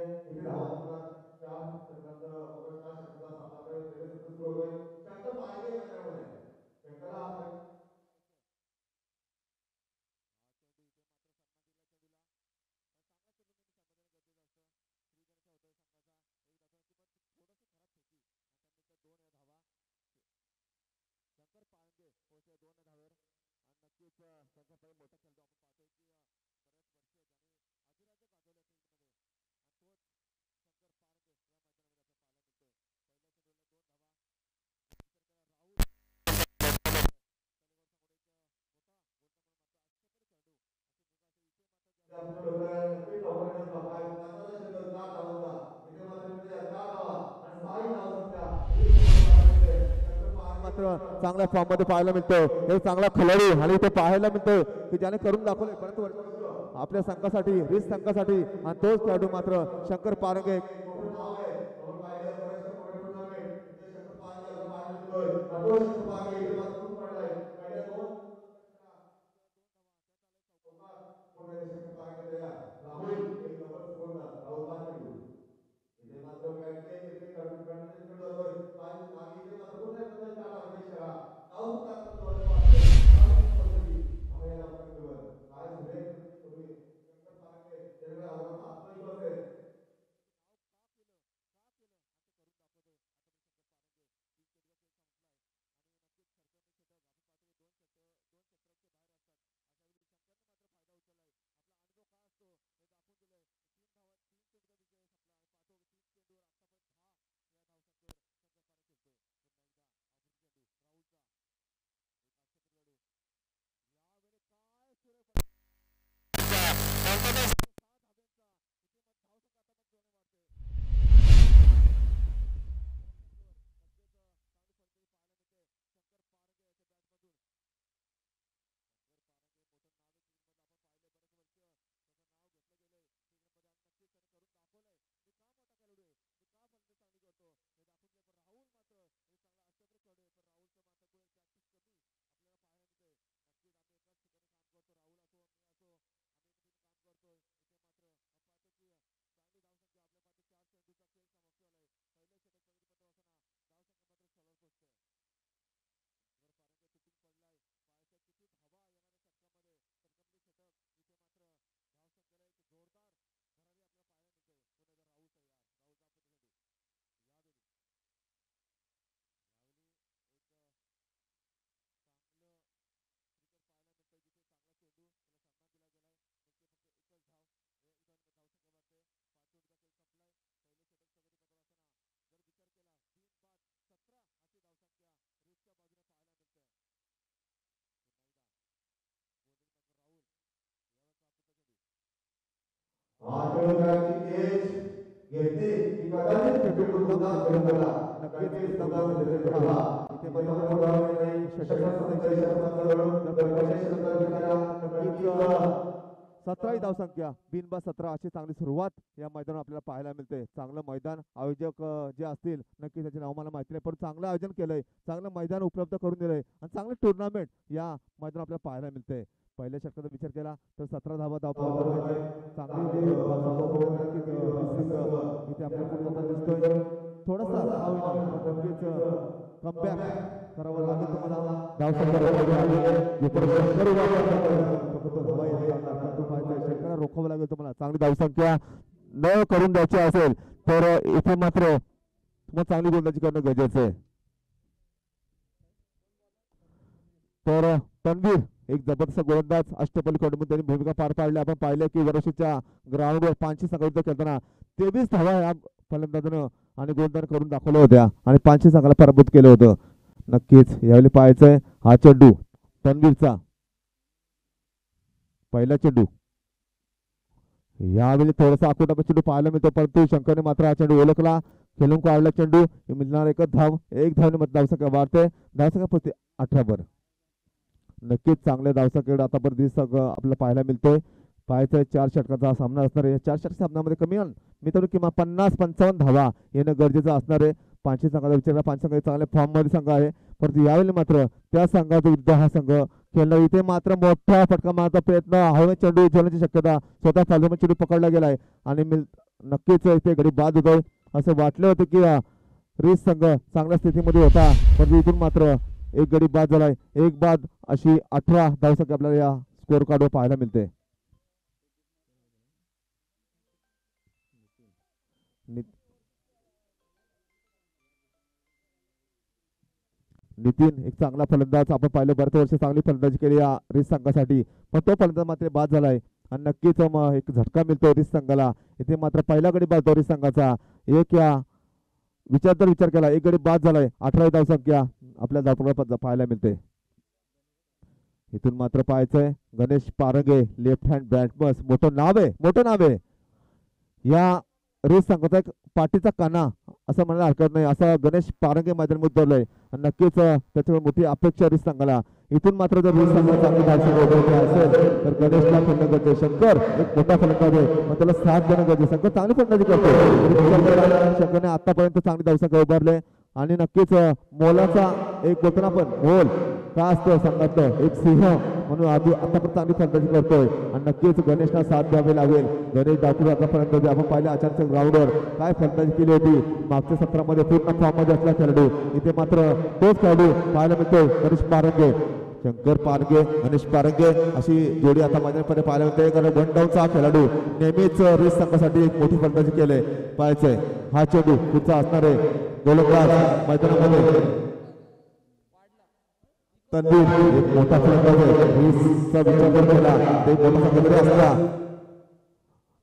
इथे धावा मात्र 4 षटकांचा बरोबर 4 षटकांचा सामना आपल्याला पहिले सत्र सुरू होतोय. शंकर पारगे मैदानामध्ये शंकरला हा नक्कीच चौकाकडे धावा आहे. महत्वाचा षटक 4 धावांचा इथे मात्र मिळते 4 धावा आणि 6 धावसंख्या मात्र चांगल्या फॉर्म मध्ये पाहायला मिळतो. हे चांगला खेळाडू आणि इथे पाहायला मिळतोय की ज्याने करून दाखवले परंतु आपल्या संघासाठी रिस संघासाठी आणि तोच खेळाडू मात्र शंकर पारंगे राहुल एक नंबर सुगोंडा राहुल 5 चेंडू इथे मात्र बॅटने इथे कंटिन्यू चेंडू जातोय 5 आणि इथे मात्र पुन्हा एकदा 4 धावांचा इशारा धाव सुद्धा आता जवळ आम्हाला आपण केवळ काय झाले तुम्ही शंकर पारंगे त्यामुळे आवडता आत्मविश्वास आहे. आठवड्याची एज घेतली की कदाचित क्रिकेट सुद्धा करूनला नक्कीच सुद्धा ठेवला इथे मला बोलावले नाही षटकांचा नक्कीच 17 धावसंख्या बिनबा 17 अशी चांगली सुरुवात या मैदानात आपल्याला पाहायला मिळते. चांगलं मैदान आयोजक जे असतील नक्की त्याचे नाव मला माहिती नाही पण चांगलं आयोजन केलंय चांगलं मैदान उपलब्ध करून दिलंय आणि चांगलं टुर्नामेंट या मैदानात आपल्याला पाहायला मिळते. पहिल्या षटकाचा विचार केला तर 17 धावा चांगली इथे आपल्याला पुढे दिसतोय थोडासा नक्कीच कमबॅक करावं लागेल तुम्हाला शंकरला रोखावं लागेल तुम्हाला. चांगली धावसंख्या न करून द्यायची असेल तर इथे मात्र तुम्हाला चांगली गोलंदाजी करणं गरजेचं आहे. तर तन्वीर एक जबरदस्त गोलंदाज अष्टपैलू कडून त्यांनी भूमिका पार पाडली. आपण पाहिलं की वर्षीच्या ग्राउंडवर 500 संघाविरुद्ध खेळताना 23 धावा या फलंदाजानं आणि गोलंदाज करून दाखवल्या होत्या आणि 500 संघाला पराभूत केलं होतं. नक्कीच यावेळी पाहायचंय हा चेंडू तन्वीरचा पहिला चेंडू यावेळी थोडासा आकुटा चेंडू पाहायला मिळतो परंतु शंकरने मात्र हा चेंडू ओळखला खेळून काढला चेंडू मिळणार एकच धाव एक धावने मत धावसंख्या वाढते धावसंख्या पडते 18 वर. नक्कीच चांगल्या धावसंख्येकडे आतापर्यंत दिवस आपल्याला पाहायला मिळतोय. पाहायचं 4 षटकाचा सामना असणार आहे. 4 षटक सामन्यामध्ये कमी मी तर किमान 50-55 धावा येणं गरजेचं असणार आहे. 500 संघाचा विचार 5 संघ चांगल्या फॉर्म मध्ये संघ आहे परंतु यावेळी मात्र त्या संघाचा विरुद्ध हा संघ खेळणार. इथे मात्र मोठा फटका मारण्याचा प्रयत्न हवे चेंडू झेलण्याची शक्यता स्वतः फालतूमध्ये चेंडू पकडला गेलाय आणि नक्कीच इथे गडी बाद होतोय. असं वाटलं होतं की रिस संघ चांगल्या स्थितीमध्ये होता, पण इथून मात्र एक गडी बाद झालाय. एक बाद अशी 18 धावसंख्या आपल्याला या स्कोर कार्डवर पाहायला मिळते. नितीन एक चांगला फलंदाज आपण पाहिलं, बरेच वर्ष चांगली फलंदाजी केली या रिस संघासाठी, पण तो फलंदाज मात्र बाद झालाय आणि नक्कीच मग एक झटका मिळतो रिस संघाला. इथे मात्र पहिला गडी बाद रिस संघाचा. एक या विचार केला, एक गडी बाद झालाय. 18 धावसंख्या आपल्या धावपळात पाहायला मिळते. इथून मात्र पाहायचंय Ganesh Parange left hand batsman, मोठं नाव आहे या रेस संघाचा, एक पाठीचा काना असं म्हणायला हरकत नाही, असं गणेश पारंगे मैदानामध्ये उतरलंय आणि नक्कीच त्याच्यावर मोठी अपेक्षा रिस संघाला. इथून मात्र जर रिस संघाला चांगली धावसंख्या असेल तर गणेशला खेळणं गरजेचं. शंकर एक मोठा फलंदाज आहे, पण त्याला साथ देणं गरजेचं. शंकर चांगली फलंदाजी करतो. शंकरने आतापर्यंत चांगली धावसंख्या उभारले आणि नक्कीच मोलाचा एक बोलताना पण मोल का असतं संघातलं एक सिंह म्हणून आतापर्यंत चांगली फलंदाजी करतोय आणि नक्कीच गणेशला साथ द्यावी लागेल. गणेश डाकूर आतापर्यंत आपण पाहिलं आचारच्या ग्राउंडवर काय फलंदाजी केली होती मागच्या सत्रामध्ये, पूर्ण फॉर्ममध्ये असला खेळाडू. इथे मात्र तोच खेळाडू पाहायला मिळतोय गणेश पारंगे. शंकर पारंगे गणेश पारंगे अशी जोडी आता मैदानामध्ये पाहायला मिळते. कारण वन डाऊनचा खेळाडू नेहमीच रेस संघासाठी एक मोठी फलंदाजी केले पाहायचंय. हा चेंडू पुढचा असणार आहे गोलंदाज मैदानामध्ये तन्वीर, एक मोठा फलंदाज आहे. विचार केला ते मोठा फलंदाज असला.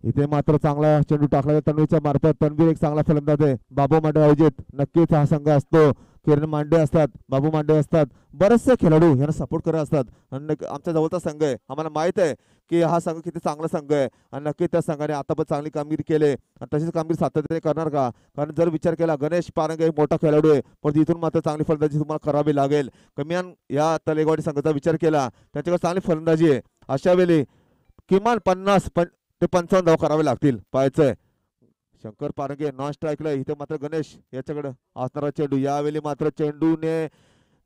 इथे मात्र चांगला चेंडू टाकला तन्वीरच्या मार्फत. तन्वीर एक चांगला फलंदाज आहे. बाबू मांडे आयोजित नक्कीच हा संघ असतो. किरण मांडे असतात, बाबू मांडे असतात, बरेचसे खेळाडू यांना सपोर्ट करत असतात आणि आमच्या जवळचा संघ आहे. आम्हाला माहित आहे की हा संघ किती चांगला संघ आहे आणि नक्की त्या संघाने आता पण चांगली कामगिरी केली आणि तशीच कामगिरी सातत्याने करणार का. कारण जर विचार केला गणेश पारंगे एक मोठा खेळाडू आहे, पण तिथून मात्र चांगली फलंदाजी तुम्हाला करावी लागेल. कमीयान या तलेगावडी संघाचा विचार केला त्यांच्याकडे चांगली फलंदाजी आहे. अशा वेळी किमान 50 ते 55 धाव करावे लागतील पाहायचंय. शंकर पारंगे नॉन स्ट्राईकला. इथे मात्र गणेश याच्याकडे असणारा चेंडू. यावेळी मात्र चेंडूने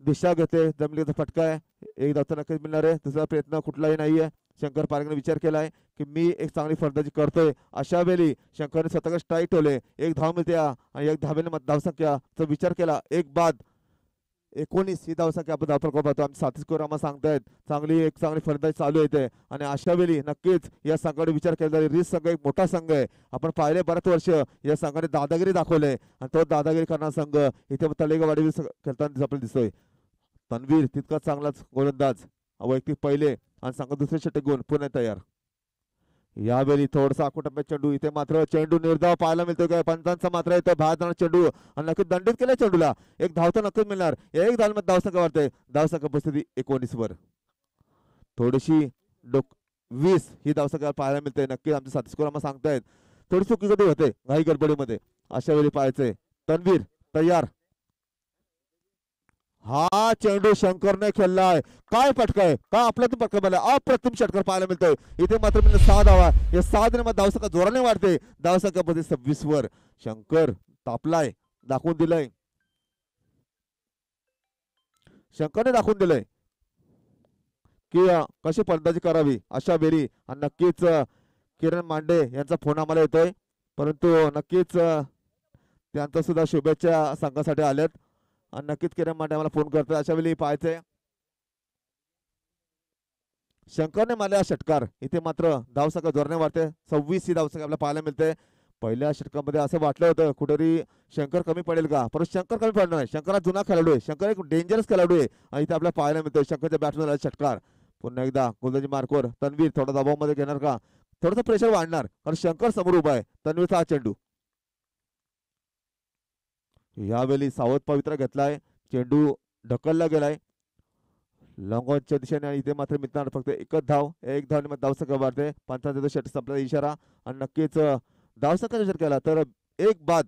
दिशा घेते, जमिनीचा फटका आहे. एक धावचा नक्कीच मिळणार आहे. दुसरा प्रयत्न कुठलाही नाहीये. शंकर पारंगेने विचार केलाय की मी एक चांगली फलंदाजी करतोय. अशा वेळी शंकरने स्वतःकडे स्ट्राईक ठेवले. एक धाव मिळते आणि एक धावेने धावसंख्याचा विचार केला. एक बाद 19 ही धावसंख्या आपण धावफलकावर पाहतो. आमचे साथी स्कोर आम्हाला सांगतायत चांगली फलंदाजी चालू येते आणि अशा वेळी नक्कीच या संघाने विचार केला. रिस संघ एक मोठा संघ आहे. आपण पाहिले बरेच वर्ष या संघाने दादागिरी दाखवले आणि तो दादागिरी करणारा संघ इथे तलेगावडी खेळताना आपल्याला दिसतोय. तन्वीर तितकाच चांगलाच गोलंदाज, वैयक्तिक पहिले आणि संघ दुसरे षटक घेऊन पुणे तयार. यावेळी थोडासा आकुटंबे चेंडू. इथे मात्र चेंडू निर्धाव पाहायला मिळतोय काय पंचांचा मात्र इथे बाहेर जाणार चेंडू आणि नक्कीच दंडित केल्या चेंडूला. एक धाव तर नक्कीच मिळणार. एक धाव धावसंख्या वाढते. धावसंख्या परिस्थिती 19 वर. थोडीशी 20 ही धावसंख्या पाहायला मिळते. नक्की आमचे साथी स्कोर आम्हाला सांगतायत थोडी चुकी कधी होते घाई गडबडीमध्ये. अशा वेळी पाहायचंय तन्वीर तयार. हा चेंडू शंकरने खेळलाय. काय फटकाय, काय अप्रतिम फटका मला, अप्रतिम षटकार पाहायला मिळतोय. इथे मात्र मिळून 6 धावा. या 6 धावांमध्ये धावसंख्या जोराने वाढते. धावसंख्या मध्ये 26 वर. शंकर तापलाय, दाखवून दिलंय. शंकरने दाखवून दिलंय की कशी फलंदाजी करावी अशा वेळी. आणि नक्कीच किरण मांडे यांचा फोन आम्हाला येतोय, परंतु नक्कीच त्यांचा सुद्धा शुभेच्छा संघासाठी आल्यात आणि नक्कीच किरण मांडे आम्हाला फोन करतोय. अशा वेळी पाहायचंय शंकरने मारलेला षटकार. इथे मात्र धावसंख्या जोराने वाढते. 26 ही धावसंख्या आपल्याला पाहायला मिळते. पहिल्या षटकामध्ये असं वाटलं होतं कुठेतरी शंकर कमी पडेल का, परंतु शंकर कमी पडणार नाही. शंकर हा जुना खेळाडू आहे. शंकर एक डेंजरस खेळाडू आहे आणि इथे आपल्याला पाहायला मिळतोय शंकरच्या बॅटमॅन षटकार. पुन्हा एकदा गोलंदाजी मार्कवर तन्वीर थोडा दबावामध्ये घेणार का, थोडंसं प्रेशर वाढणार कारण शंकर समोर उभा आहे. तन्वीरचा हा चेंडू यावेळी सावध पवित्रा घेतलाय. चेंडू ढकलला गेलाय लॉंगॉनच्या दिशेने आणि इथे मात्र मिळणार फक्त एकच धाव. एक धावने धावसंख्या वाढते. पंचांचा षटक संपला इशारा आणि नक्कीच धावसंख्या विचार केला तर एक बाद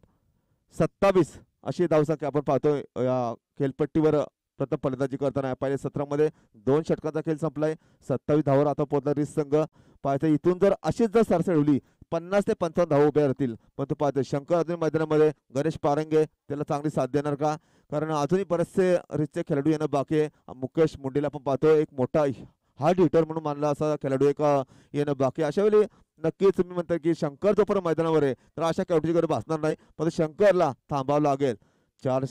27 अशी धावसंख्या आपण पाहतोय या खेळपट्टीवर. प्रथम फलंदाजी करताना पहिल्या सत्रामध्ये 2 षटकांचा खेळ संपलाय. 27 धावावर आता पोहोचला रिस संघ. पाहायचं इथून जर अशीच जर सरसळवली 50 ते 55 धावा उभ्या राहतील. पण तो पाहतोय शंकर अजून मैदानामध्ये. गणेश पारंगे त्याला चांगली साथ देणार का, कारण अजूनही बरेचसे रिसचे खेळाडू येणं बाकी आहे. मुकेश मुंडेला आपण पाहतोय एक मोठा हार्ड हिटर म्हणून मानला असा खेळाडू एक येणं बाकी. अशा वेळी नक्कीच तुम्ही म्हणता की शंकर जोपर्यंत मैदानावर आहे तर अशा खेळाडूची गरज भासणार नाही, पण शंकरला थांबावं लागेल. 4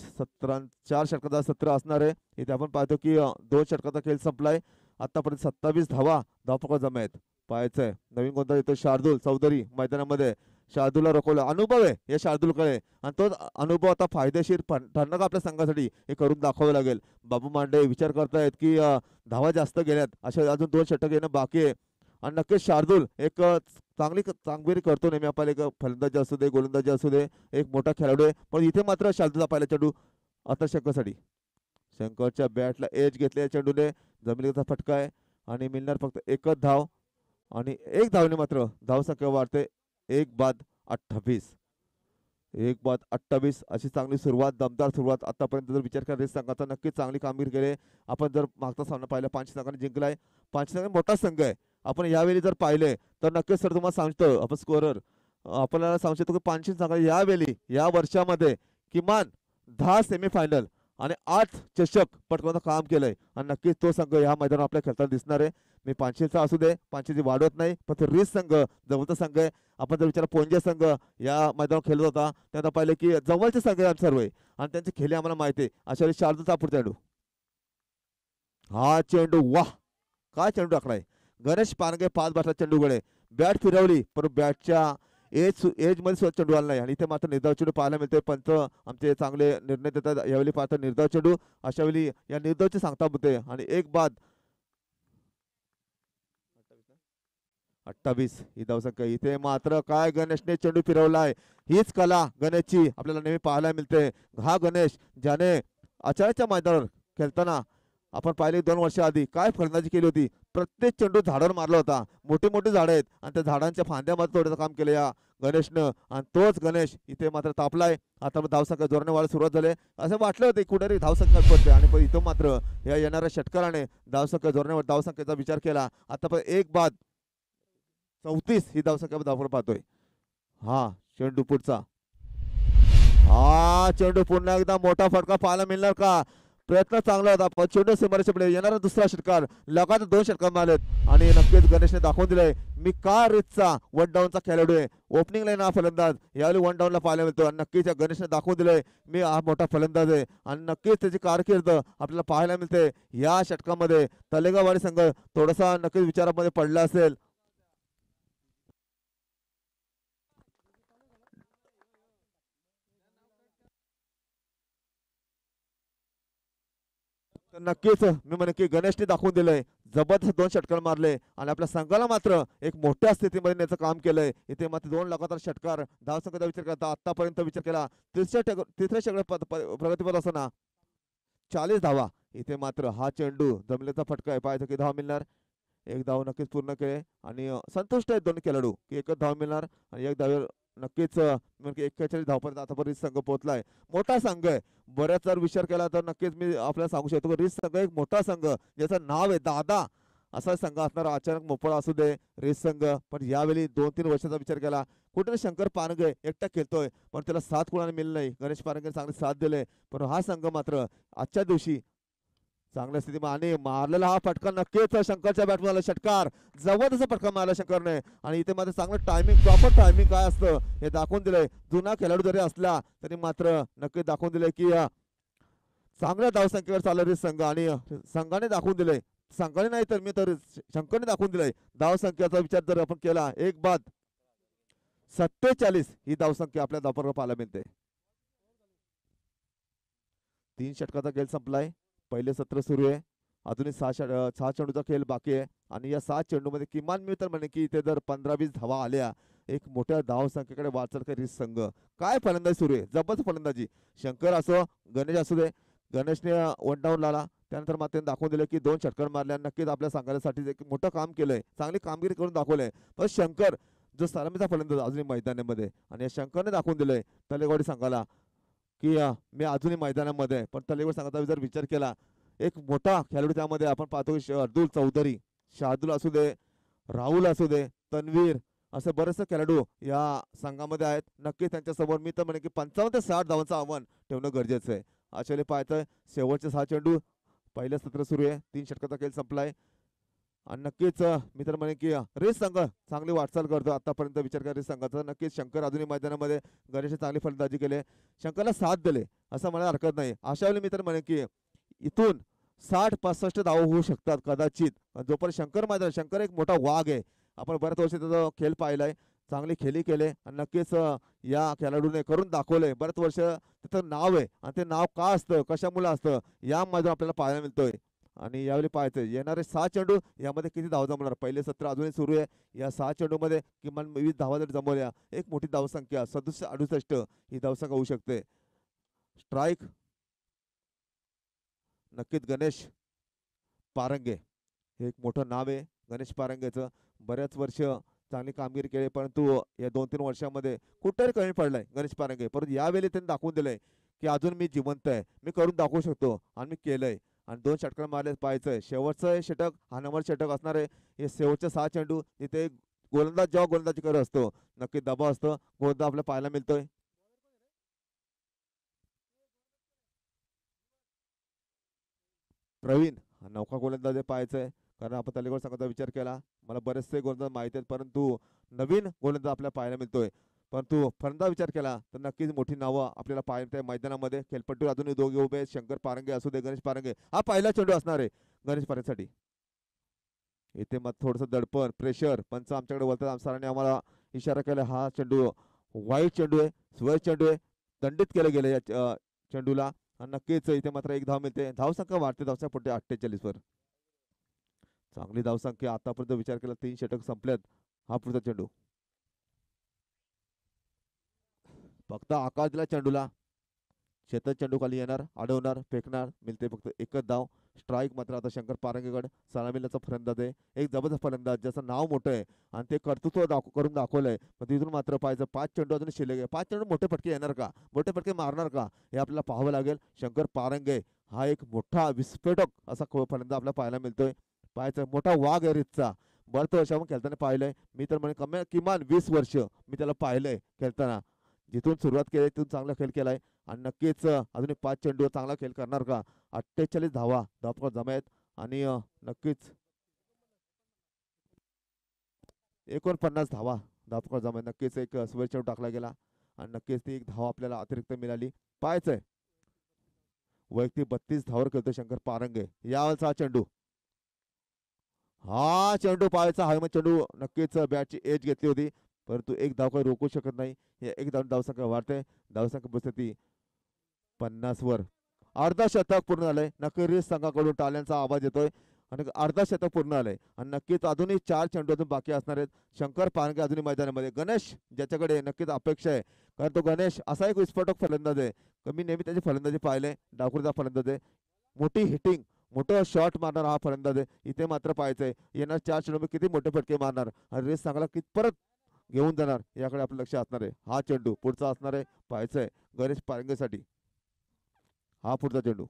षटकाचा सत्र असणार आहे. इथे आपण पाहतो की 2 षटकाचा खेळ संपलाय. आतापर्यंत 27 धावपका जमा आहेत. पाहायचंय नवीन गोंधळ येतो. शार्दूल चौधरी मैदानामध्ये. शार्दूलला रोखवलं. अनुभव आहे या शार्दूलकडे आणि तो अनुभव आता फायदेशीर ठरणार का आपल्या संघासाठी हे करून दाखवावं लागेल. बाबू मांडे विचार करतायत की धावा जास्त गेल्यात, अशा अजून 2 षटक येणं बाकी आहे आणि नक्कीच शार्दूल एक चांगली कामगिरी करतो नेहमी. आपल्याला एक फलंदाजी असू दे गोलंदाजी असू दे एक मोठा खेळाडू आहे, पण इथे मात्र शार्दूलचा पहिला चेंडू आता शंकरसाठी. शंकरच्या बॅटला एज घेतल्या चेंडूने. जमिनीचा फटका आहे आणि मिळणार फक्त एकच धाव आणि एक धावने मात्र धावसंख्या वाढते. 1 बाद 28. 1 बाद 28 अशी चांगली सुरुवात, दमदार सुरुवात आतापर्यंत जर विचार केला संघाचा नक्कीच चांगली कामगिरी केली. आपण जर मागचा सामना पाहिला 5 संघाने जिंकलाय. 5 संघ मोठा संघ आहे. आपण यावेळी जर पाहिले तर नक्कीच सर तुम्हाला सांगतो आपण स्कोरर आपल्याला सांगू शकतो की 5 संघाने यावेळी या वर्षामध्ये किमान 10 सेमीफायनल आणि 8 चषक पटकावण्याचं काम केलंय आणि नक्कीच तो संघ या मैदानावर आपल्या खेळताना दिसणार आहे. मी 500चा असू दे, 500ची वाढवत नाही, पण तो रिस संघ जवळचा संघ आहे. आपण जर विचार पोंजे संघ या मैदानावर खेळत होता त्यांना पाहिले की जवळचे संघ आहे सर्व आणि त्यांचे खेळी आम्हाला माहिती आहे. अशा वेळी शार्दूलचा पुढचा चेंडू. हा चेंडू वाह काय चेंडू टाकलाय गणेश पानगे. 5 बाटला चेंडूकडे बॅट फिरवली पण बॅटच्या एज मध्ये सुद्धा चेंडू आला नाही आणि इथे मात्र निर्धाव चेंडू पाहायला मिळतोय. पंच आमचे चांगले निर्णय देतात. यावेळी पाहता निर्धाव चेंडू. अशा वेळी या निर्धावची सांगता होते आणि 1 बाद 28 ही धावसंख्या. इथे मात्र काय गणेशने चेंडू फिरवलाय. हीच कला गणेशची आपल्याला नेहमी पाहायला मिळते. हा गणेश ज्याने अचानकच्या मैदानावर खेळताना आपण पाहिले 2 वर्ष आधी काय फलंदाजी केली होती. प्रत्येक चेंडू झाडावर मारला होता. मोठी मोठी झाडं आहेत आणि त्या झाडांच्या फांद्यामध्ये तोडायचं काम केलं या गणेशनं आणि तोच गणेश इथे मात्र तापलाय. आता धावसंख्या जोराने वाढ सुरुवात झाली. असं वाटलं होतं कुठेतरी धावसंख्या पडते आणि पण इथं मात्र या येणाऱ्या षटकाराने धावसंख्या जोराने धावसंख्येचा विचार केला. आता पण 1 बाद 34 ही धावसंख्या धावपळ पाहतोय. हा चेंडू पुढचा. हा चेंडू पुन्हा एकदा मोठा फटका पाहायला मिळणार का. प्रयत्न चांगला होता पण चेंडू सीमारेषे पुढे. येणारा दुसरा षटकार लगातार 2 षटकार मारलेत आणि नक्कीच गणेशने दाखवून दिलंय मी का रिचचा 1 डाऊनचा खेळाडू आहे. ओपनिंग लाईन हा फलंदाज यावेळी 1 डाऊनला पाहायला मिळतो आणि नक्कीच या गणेशने दाखवून दिलंय मी हा मोठा फलंदाज आहे आणि नक्कीच त्याची कारकीर्द आपल्याला पाहायला मिळते. या षटकामध्ये तलेगाववाडी संघ थोडासा नक्कीच विचारामध्ये पडला असेल. नक्कीच मी म्हणे की गणेशने दाखवून दिलंय जबरदस्त 2 षटकार मारले आणि आपल्या संघाला मात्र एक मोठ्या स्थितीमध्ये नेण्याचं काम केलंय. इथे मात्र 2 लगातार षटकार धावसंख्येचा विचार करता आतापर्यंत विचार केला तिसऱ्या षटकार प्रगतीपथ असताना 40 धावा. इथे मात्र हा चेंडू जमिनीचा फटका आहे. पाहायचं की धाव मिळणार. 1 धाव नक्कीच पूर्ण केले आणि संतुष्ट आहेत दोन्ही खेळाडू की 1च धाव मिळणार आणि 1 धाव नक्कीच 41 धावपर्यंत आतापर्यंत संघ पोहोचलाय. मोठा संघ आहे. बऱ्याच जर विचार केला तर नक्कीच मी आपल्याला सांगू शकतो की रिस संघ एक मोठा संघ ज्याचं नाव आहे दादा असा संघ असणारा. अचानक मोपळा असू दे रेस संघ पण यावेळी 2-3 वर्षाचा विचार केला कुठे शंकर पानगे एकटा खेळतोय पण त्याला साथ कोणाला मिळाली नाही. गणेश पानगे चांगली साथ दिले पण हा संघ मात्र आजच्या दिवशी चांगल्या स्थितीमध्ये आणि मारलेला हा फटका नक्कीच शंकरच्या बॅटमध्ये षटकार जबरदस्त फटका मारला शंकरने आणि इथे मात्र चांगलं टायमिंग प्रॉपर टायमिंग काय असतं हे दाखवून दिलंय. जुना खेळाडू जरी असला तरी मात्र नक्कीच दाखवून दिलंय की चांगल्या धावसंख्येवर चालणारी संघ आणि संघाने दाखवून दिलंय. संघाने नाही तर मी तर शंकरने दाखवून दिलंय धावसंख्येचा विचार जर आपण केला 1 बाद 47 ही धावसंख्या आपल्या धावपळावर पाहायला मिळते. 3 षटकाचा खेळ संपलाय. पहिले सत्र सुरू आहे. अजूनही 6 चेंडूचा खेळ बाकी आहे आणि या 7 चेंडूमध्ये किमान मी तर म्हणे की इथे जर 15-20 धावा आल्या एक मोठ्या धाव संख्येकडे वाटचाल करी संघ. काय फलंदाजी सुरू आहे जबरदस्त फलंदाजी. शंकर असो गणेश असू दे गणेशने 1 डाऊन लावला त्यानंतर मात्र दाखवून दिलं की 2 षटकार मारल्या. नक्कीच आपल्या संघासाठी एक मोठं काम केलंय चांगली कामगिरी करून दाखवलंय. पण शंकर जो सलामीचा फलंदाज अजूनही मैदानामध्ये आणि या शंकरने दाखवून दिलंय तलेगावडी संघाला की मी अजूनही मैदानामध्ये पण तलेगाव संघाचा जर विचार केला एक मोठा खेळाडू त्यामध्ये आपण पाहतो शार्दूल चौधरी शार्दूल असू दे राहुल असू दे तन्वीर असे बरेचसे खेळाडू या संघामध्ये आहेत. नक्कीच त्यांच्यासमोर मी तर म्हणे की 55 ते 60 धावांचं आव्हान ठेवणं गरजेचं आहे. अशाने पाहतोय शेवटचे 6 चेंडू पहिलं सत्र सुरू आहे. 3 षटकाचा खेळ संपलाय आणि नक्कीच मी तर म्हणेन की रेस संघ चांगली वाटचाल करतो आतापर्यंत विचार करा रेस संघाचा. नक्कीच शंकर अजूनही मैदानामध्ये गणेशने चांगली फलंदाजी केली, शंकरला साथ दिले असं म्हणायला हरकत नाही. अशा वेळी मी तर म्हणेन की इथून 60-65 धावा होऊ शकतात कदाचित. जोपर्यंत शंकर मैदान, शंकर एक मोठा वाघ आहे, आपण बऱ्याच वर्षी त्याचा खेळ पाहिलाय, चांगली खेळी केले आणि नक्कीच या खेळाडूने करून दाखवलंय. बरेच वर्ष त्याचं नाव आहे आणि ते नाव का असतं, कशामुळे असतं, या मैदान आपल्याला पाहायला मिळतोय. आणि यावेळी पाहायचं येणारे 6 चेंडू यामध्ये किती धावा जमणार. पहिले सत्र अजूनही सुरू आहे. या 6 चेंडूमध्ये किमान 20 धावा जर जमवल्या, एक मोठी धावसंख्या 67-68 ही धावसंख्या होऊ शकते. स्ट्राईक नक्कीच गणेश पारंगे हे एक मोठं नाव आहे गणेश पारंगेचं. बऱ्याच वर्ष चांगली कामगिरी केली, परंतु या 2-3 वर्षामध्ये कुठेतरी कमी पडलाय गणेश पारंगे. परंतु यावेळी त्यांनी दाखवून दिलंय की अजून मी जिवंत आहे, मी करून दाखवू शकतो आणि मी केलंय. आणि 2 षटकार मारले पाहायचंय. शेवटचं षटक हा नंबर षटक असणार आहे. हे शेवटचे 6 चेंडू जिथे गोलंदाज जेव्हा गोलंदाजी करत असतो नक्की दबाव असतो, गोलंदाज आपल्याला पाहायला मिळतोय. प्रवीण हा नौका गोलंदाज पाहायचंय, कारण आपण तलेगड संघाचा विचार केला, मला बरेचसे गोलंदाज माहिती आहेत, परंतु नवीन गोलंदाज आपल्याला पाहायला मिळतोय. परंतु फलंदाज विचार केला तर नक्कीच मोठी नावं आपल्याला पाहायला मैदानामध्ये. खेळपट्टीवर अजूनही दोघे उभे आहेत, शंकर पारंगे असू दे गणेश पारंगे. हा पहिला चेंडू असणार आहे गणेश पारंगेसाठी. इथे मग थोडंसं दडपण प्रेशर पंच आमच्याकडे बोलतात, सरांनी आम्हाला इशारा केला. हा चेंडू वाईट चेंडू आहे, स्वर चेंडू आहे, दंडित केलं गेलं या चेंडूला. आणि नक्कीच इथे मात्र एक धाव मिळते. धावसंख्या वाढते, धावसंख्या पुढे 48 वर. चांगली धावसंख्या आतापर्यंत विचार केला, 3 षटक संपल्यात. हा पुढचा चेंडू फक्त आकार दिला चेंडूला, शेतात चेंडू खाली येणार, अडवणार, फेकणार, मिळते फक्त एकच धाव. स्ट्राईक मात्र आता शंकर पारंगेगड सलामीलाचा फलंदाज आहे, एक जबरदस्त फलंदाज ज्याचं नाव मोठं आहे आणि ते कर्तृत्व करून दाखवलंय. पण तिथून मात्र पाहायचं 5 चेंडू अजून शिल्लक आहे. 5 चेंडू मोठे फटके येणार का, मोठे फटके मारणार का, हे आपल्याला पाहावं लागेल. शंकर पारंगे हा एक मोठा विस्फोटक असा फलंदाज आपल्याला पाहायला मिळतोय. पाहायचं मोठा वाघ आहे रितचा, बऱ्याच वर्षापासून खेळताना पाहिलंय मी तर म्हणे किमान 20 वर्ष मी त्याला पाहिलंय खेळताना. जिथून सुरुवात केली तिथून चांगला खेळ केलाय आणि नक्कीच अजून 5 चेंडू चांगला खेळ करणार का. 48 धावा धावपळ जमा आहेत आणि नक्कीच 49 धावा धावपळ जमा आहेत. नक्कीच एक स्वर चेंडू टाकला गेला आणि नक्कीच ती एक धाव आपल्याला अतिरिक्त मिळाली. पाहायचंय वैयक्तिक 32 धावर खेळतो शंकर पारंगे. यावेळेचा हा चेंडू, हा चेंडू पाहायचा, हा चेंडू नक्कीच बॅटची एज घेतली होती, परंतु एक धाव काही रोखू शकत नाही. एक धावसंख्या वाढते, धावसंख्या परिस्थिती 50 वर. अर्धा शतक पूर्ण झालंय. नक्कीच संघाकडून टाळ्यांचा आवाज येतोय आणि अर्धा शतक पूर्ण झालंय आणि नक्कीच अजूनही 4 चेंडू अजून बाकी असणार आहेत. शंकर पारंगे अजूनही मैदानामध्ये. गणेश ज्याच्याकडे नक्कीच अपेक्षा आहे, कारण तो गणेश असा एक विस्फोटक फलंदाज आहे, मी नेहमी त्याची फलंदाजी पाहिले, डावखुरीचा फलंदाज आहे, मोठी हिटिंग मोठं शॉट मारणार हा फलंदाज आहे. इथे मात्र पाहायचंय येणार 4 चेंडू किती मोठे फटके मारणार आणि रेस चांगला कितपत घेऊन जाणार याकडे आपलं लक्ष असणार आहे. हा चेंडू पुढचा असणार आहे, पाहायचंय गणेश पारंगेसाठी. हा पुढचा चेंडू,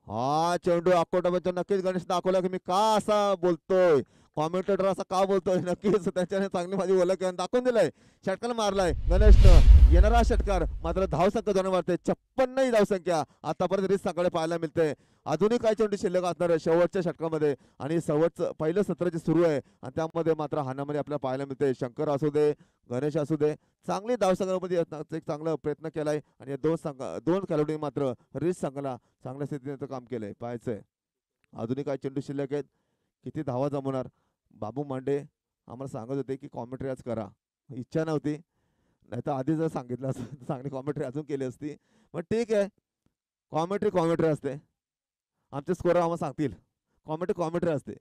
हा चेंडू अकोटामध्ये नक्कीच गणेश दाखवला की मी का असा बोलतोय, कॉमेंटेटर असा का बोलतोय. नक्कीच त्याच्याने चांगली माझी ओळख दाखवून दिलाय. षटकार मारलाय गणेशनं. येणारा षटकार मात्र धावसंख्या दोन वाढते, 56 धावसंख्या आतापर्यंत रिस संघाकडे पाहायला मिळते. अजूनही काही चेंडू शिल्लक असणार आहे शेवटच्या षटकामध्ये आणि शेवटचं पहिलं सत्र जे सुरू आहे आणि त्यामध्ये मात्र हाणामध्ये आपल्याला पाहायला मिळते. शंकर असू दे गणेश असू दे चांगली धावसंख्यामध्ये एक चांगला प्रयत्न केलाय आणि या दोन खेळाडूंनी मात्र रिस संघाला चांगल्या स्थितीने काम केलंय. पाहायचंय अजूनही काही चेंडू शिल्लक आहेत, किती धावा जमवणार. बाबू मांडे आम्हाला सांगत होते की कॉमेंट्री आज करा, इच्छा नव्हती, नाही तर आधी जर सांगितलं असं चांगली कॉमेंट्री अजून केली असती. पण ठीक आहे, कॉमेंट्री असते, आमचे स्कोर आम्हाला सांगतील. कॉमेंट्री असते,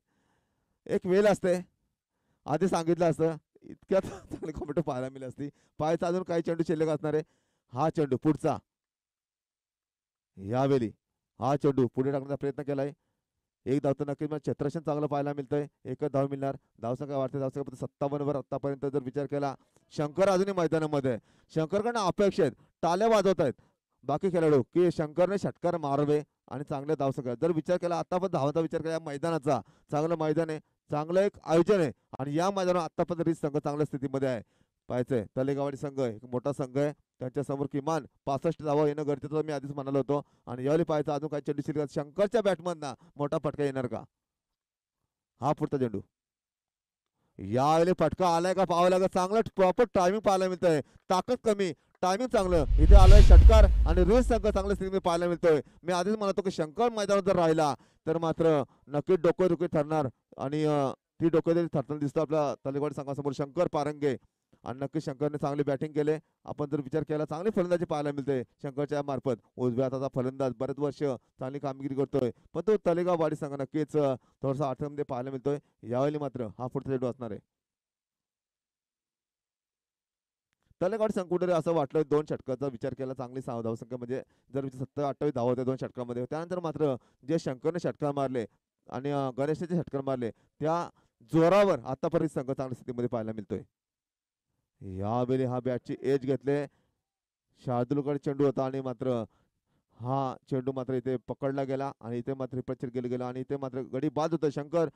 एक वेळ असते, आधी सांगितलं असतं इतक्यात चांगली कॉमेंट्री पाहायला मिळाली असती. पाहायचं अजून काही चेंडू शिल्लक असणार आहे. हा चेंडू पुढचा, यावेळी हा चेंडू पुढे टाकण्याचा प्रयत्न केलाय. एक धाव तर नक्कीच छत्रशन चांगलं पाहायला मिळतंय, एकच धाव मिळणार. धावसंख्या वाढते, धावसंख्या 57 वर आतापर्यंत जर विचार केला. शंकर अजूनही मैदानामध्ये, शंकरकडनं अपेक्षा आहेत, टाळ्या वाजवत आहेत बाकी खेळाडू की शंकरने षटकार मारावे आणि चांगले धावसंख्या. जर विचार केला आता पण धावाचा विचार केला, या मैदानाचा चांगलं मैदान आहे, चांगलं एक आयोजन आहे आणि या मैदानावर आतापर्यंत रिस संघ चांगल्या स्थितीमध्ये आहे. पाहायचंय तलेगावाडी संघ एक मोठा संघ आहे, त्यांच्या समोर किमान 65 धावा येणं गरजेचं मी आधीच म्हणालो होतो. आणि यावेळी पाहायचं अजून काही चेंडू शिल्लक, शंकरच्या बॅटमधनं मोठा फटका येणार का. हा पुढचा चेंडू यावेळी फटका आलाय का पाहावं लागेल. चांगलं प्रॉपर टायमिंग पाहायला मिळतंय. ताकद कमी टायमिंग चांगलं. इथे आलाय षटकार आणि रेस संघ चांगल्या स्थितीने पाहायला मिळतोय. मी आधीच म्हणतो की शंकर मैदानात जर राहिला तर मात्र नक्कीच डोकेदुखी ठरणार आणि ती डोकेदुखी ठरताना दिसतो आपल्या तलेवाडी संघासमोर शंकर पारंगे. आणि नक्कीच शंकरने चांगली बॅटिंग केले. आपण जर विचार केला चांगली फलंदाजी पाहायला मिळते शंकरच्या मार्फत. उजव्या हाताचा फलंदाज बरेच वर्ष चांगली कामगिरी करतोय. पण तो तलेगाव वाडी संघ नक्कीच थोडासा आठवणीमध्ये पाहायला मिळतोय. यावेळी मात्र हा पुढचा चेंडू असणार आहे. तलेगाव संघ कुठेतरी असं वाटलं 2 षटकाचा विचार केला. चांगली धावसंख्या म्हणजे जर 27-28 धावा होत्या 2 षटकामध्ये. त्यानंतर मात्र जे शंकरने षटकार मारले आणि गणेशने जे षटकार मारले त्या जोरावर आतापर्यंत संघ चांगल्या स्थितीमध्ये पाहायला मिळतोय. यावेळी हा बॅटची एज घेतले. शार्दूलकडे चेंडू होता आणि मात्र हा चेंडू मात्र इथे पकडला गेला आणि इथे मात्र प्रचित गेला गेला आणि इथे मात्र गडी बाद होतं. शंकर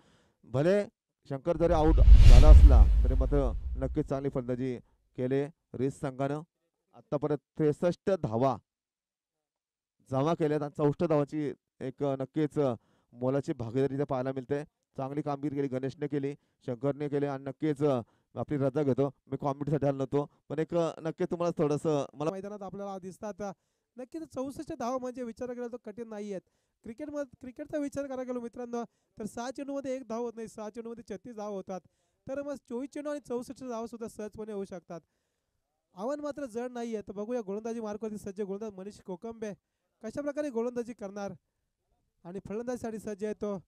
भले शंकर जरी आउट झाला असला तरी मात्र नक्कीच चांगली फलंदाजी केले रेस संघानं. आतापर्यंत 63 धावा जमा केल्यात आणि 64 धावाची एक नक्कीच मोलाची भागीदारी इथे पाहायला मिळते. चांगली कामगिरी केली गणेशने केली शंकरने केली आणि नक्कीच आपली रजा घेतो. मी कॉमेंटसाठी आलो नव्हतो पण एक नक्कीच तुम्हाला थोडंसं मला मैदानात आपल्याला दिसतात. नक्कीच 64 धावा म्हणजे विचार केला तर कठीण नाही आहेत. क्रिकेटचा विचार करायला गेलो मित्रांनो तर 6 चेंडूमध्ये 1 धाव होत नाही. 6 चेंडूमध्ये 36 धाव होतात. तर मग 24 चेंडू आणि 64 धावा सुद्धा सहजपणे होऊ शकतात. आव्हान मात्र जड नाही आहे. तर बघूया गोलंदाजी मार्गावरती सज्ज गोलंदाज मनीष कोकंबे कशा प्रकारे गोलंदाजी करणार आणि फलंदाजीसाठी सज्ज आहे तो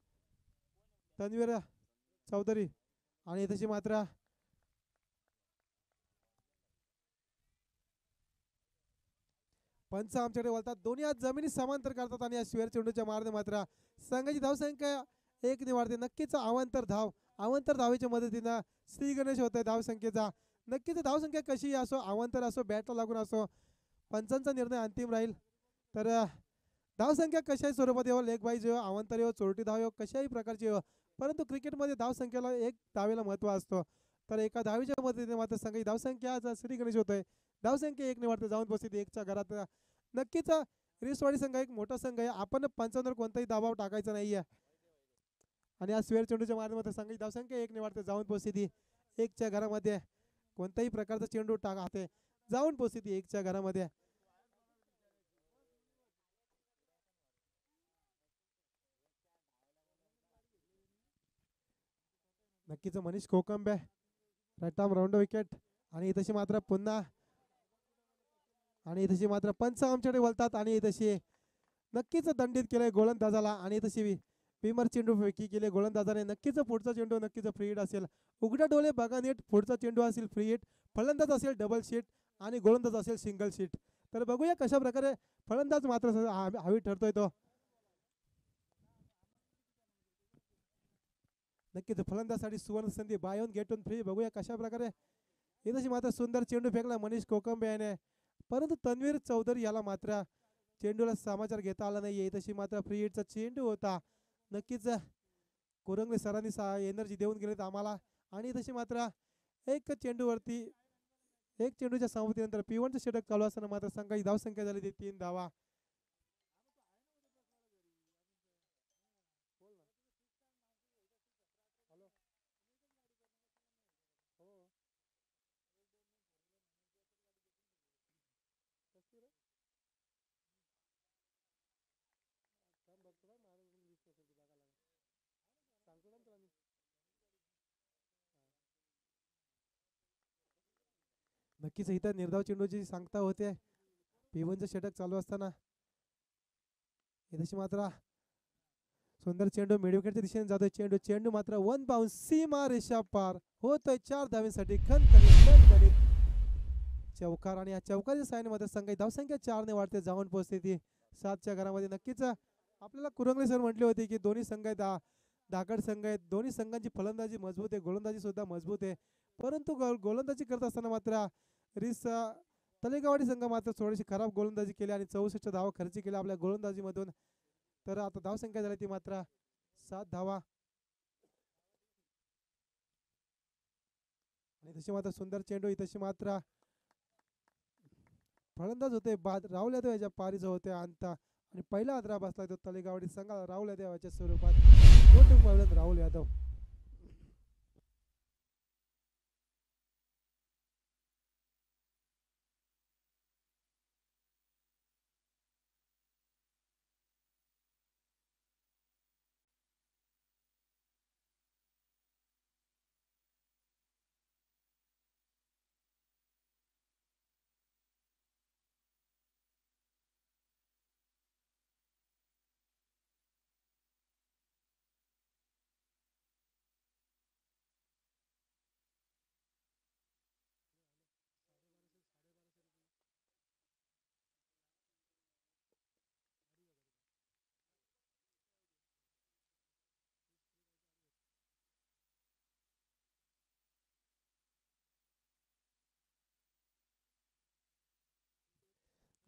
तन्वीर चौधरी. आणि तशी मात्र पंच आमच्याकडे बोलतात. दोन्ही आज जमिनी समांतर करतात आणि या स्वेअर चेंडूच्या मारणे मात्र संघाची धावसंख्या 1 ने वाढते. नक्कीच अवांतर धावेच्या मदतीनं श्री गणेश होत आहे धावसंख्येचा. नक्कीच धावसंख्या कशी असो अवांतर असो बॅटला लागून असो पंचांचा निर्णय अंतिम राहील. तर धावसंख्या कशाही स्वरूपात येऊ लेग बाईज येऊ अवांतर येऊ चोरटी धाव येऊ कशाही प्रकारची येऊ परंतु क्रिकेटमध्ये धावसंख्येला 1 धावेला महत्त्व असतो. तर एका धावेच्या मदतीने मात्र संघाची धावसंख्या आज श्री गणेश होत आहे. धावसंख्या 1 ने वाढते जाऊन पोहोचते 1च्या घरात. नक्कीच रिसवाडी संघ एक मोठा संघ आहे. आपण पंचांवर कोणताही दबाव टाकायचा नाहीये आणि या स्वेअर चेंडूच्या माध्यमातून संघाची धावसंख्या 1 ने वाढते जाऊन पोहोचते 1च्या घरामध्ये. कोणताही प्रकारचा चेंडू टाकते जाऊन पोहोचते 1च्या घरामध्ये. नक्कीच Manish Kokambe right arm round wicket आणि तशी मात्र पुन्हा आणि तशी मात्र पंच आमच्याकडे बोलतात आणि तशी नक्कीच दंडित केलंय गोलंदाजाला आणि तशी भीमर चेंडू फेकी केले गोलंदाजाने. नक्कीच पुढचा चेंडू नक्कीच फ्री हिट असेल. उघड्या डोळे बघा नीट. पुढचा चेंडू असेल फ्री हिट. फलंदाज असेल डबल शीट आणि गोलंदाज असेल सिंगल शीट. तर बघूया कशा प्रकारे फलंदाज मात्र हवी ठरतोय तो. नक्कीच फलंदाजसाठी सुवर्ण संधी बाय ऑन गेट ऑन फ्री. बघूया कशा प्रकारे इथेशी मात्र सुंदर चेंडू फेकला मनीष कोकंबे याने परंतु तन्वीर चौधरी याला मात्र चेंडूला समाचार घेता आला नाही. तशी मात्र फ्री हिटचा चेंडू होता. नक्कीच कुरंगले सरांनी एनर्जी देऊन गेलेत आम्हाला आणि तशी मात्र एक चेंडूच्या समाप्तीनंतर P1चं षटक चालू असताना मात्र संघाची धावसंख्या झाली ती 3 धावा. नक्कीच इथं निर्धाव चेंडूची सांगता होते. P1चं षटक चालू असताना इथेशी मात्र सुंदर चेंडू मिडविकेटच्या दिशेने जातोय. चेंडू मात्र 1 बाउन्स सीमा रेषा पार होतोय 4 धावेसाठी खणखणीत चौकार आणि या चौकाच्या साहाय्याने मात्र संघाची धावसंख्या 4 ने वाढते जाऊन पोहोचते ती 7च्या घरामध्ये. नक्कीच आपल्याला कुरंगले सर म्हटले होते की दोन्ही संघ आहेत धाकड संघ आहेत. दोन्ही संघांची फलंदाजी मजबूत आहे गोलंदाजी सुद्धा मजबूत आहे. परंतु गोलंदाजी करत असताना मात्र तलेगावडी संघ मात्र थोडीशी खराब गोलंदाजी केली आणि 64 धावा खर्च केल्या आपल्या गोलंदाजीमधून. तर आता धावसंख्या झाली ती मात्र 7 धावा आणि तशी मात्र सुंदर चेंडू तशी मात्र फलंदाज होते बाद राहुल यादव याच्या पारीज होते अंता आणि पहिला आदरा बसला तो तलेगावडी संघाला राहुल यादव याच्या स्वरूपात राहुल यादव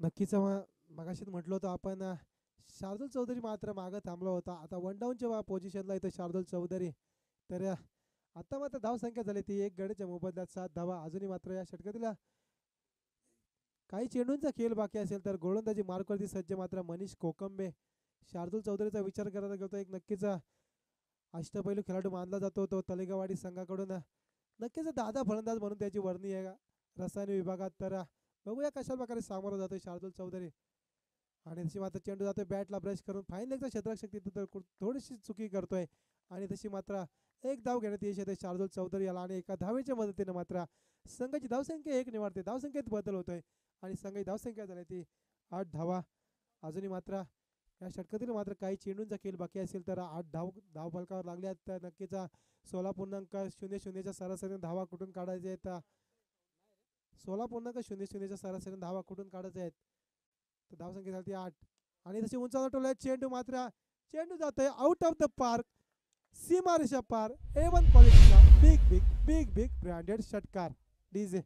नक्कीच मगाशीच म्हटलं होतं आपण शार्दूल चौधरी मात्र मागं थांबला होता. आता वन डाऊनच्या पोझिशनला इथं शार्दूल चौधरी. तर आता मात्र धावसंख्या झाली ती एक गडीच्या मोबदल्यात 7 धावा. अजूनही मात्र या षटकातील काही चेंडूंचा खेळ बाकी असेल तर गोलंदाजी मार्कवरती सज्ज मात्र मनीष कोकंबे. शार्दूल चौधरीचा विचार करायला गेलो तर एक नक्कीच अष्टपैलू खेळाडू मानला जातो तो तलेगाववाडी संघाकडून. नक्कीच दादा फलंदाज म्हणून त्याची वर्णी आहे रसायन विभागात. तर बघूया कशा प्रकारे सामोरं जातोय शार्दूल चौधरी. आणि तशी मात्र चेंडू जातोय बॅटला ब्रश करून फाईन लेगचा क्षेत्ररक्षक तिथं थोडीशी चुकी करतोय. आणि तशी मात्र एक धाव घेण्यात यश येते शार्दूल चौधरी याला. आणि एका धावेच्या मदतीने मात्र संघाची धावसंख्या 1 निवडते. धावसंख्येत बदल होतोय आणि संघाची धावसंख्या झाली ती 8 धावा. अजूनही मात्र या षटकातील मात्र काही चेंडूंचा खेळ बाकी असेल तर 8 धाव फलकावर लागल्यात. तर नक्कीच 16.00च्या सरासरीने धावा कुठून काढायचे आहेत. 16.00च्या सरासरीने धावा कुठून काढायचे आहेत. तर धावसंख्या झाली 8. आणि तशी उंचावर टोललाय चेंडू मात्र चेंडू जातोय आउट ऑफ द पार्क. सीमारेषा पार. A1 क्वालिटीचा big big big big branded षटकार डीजे.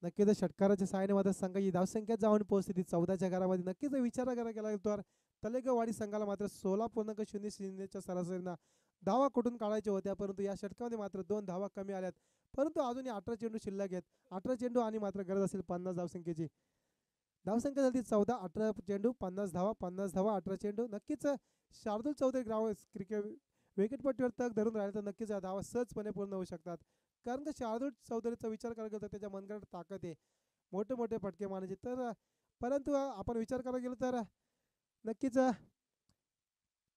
नक्कीच षटकाराच्या सहाय्याने मात्र संघाची धावसंख्या जाऊन पोहोचते ती 14च्या घरामध्ये. नक्कीच विचार करायला गेला तर तलेगाववाडी संघाला मात्र 16.00च्या सरासरीनं धावा कुठून काढायच्या होत्या. परंतु या षटकामध्ये मात्र 2 धावा कमी आल्यात. परंतु अजूनही 18 चेंडू शिल्लक आहेत. 18 चेंडू आणि मात्र गरज असेल 50 धावसंख्येची. धावसंख्या झाली 14. 18 चेंडू 50 धावा 50 धावा 18 चेंडू. नक्कीच शार्दूल चौधरी क्रिकेट विकेटपट्टीवर तग धरून राहिले तर नक्कीच या धावा सहजपणे पूर्ण होऊ शकतात. कारण का शार्दूल चौधरीचा विचार करायला गेलो तर त्याच्या मनगटात ताकद आहे मोठे मोठे फटके मारायचे. तर परंतु आपण विचार करायला गेलो तर नक्कीच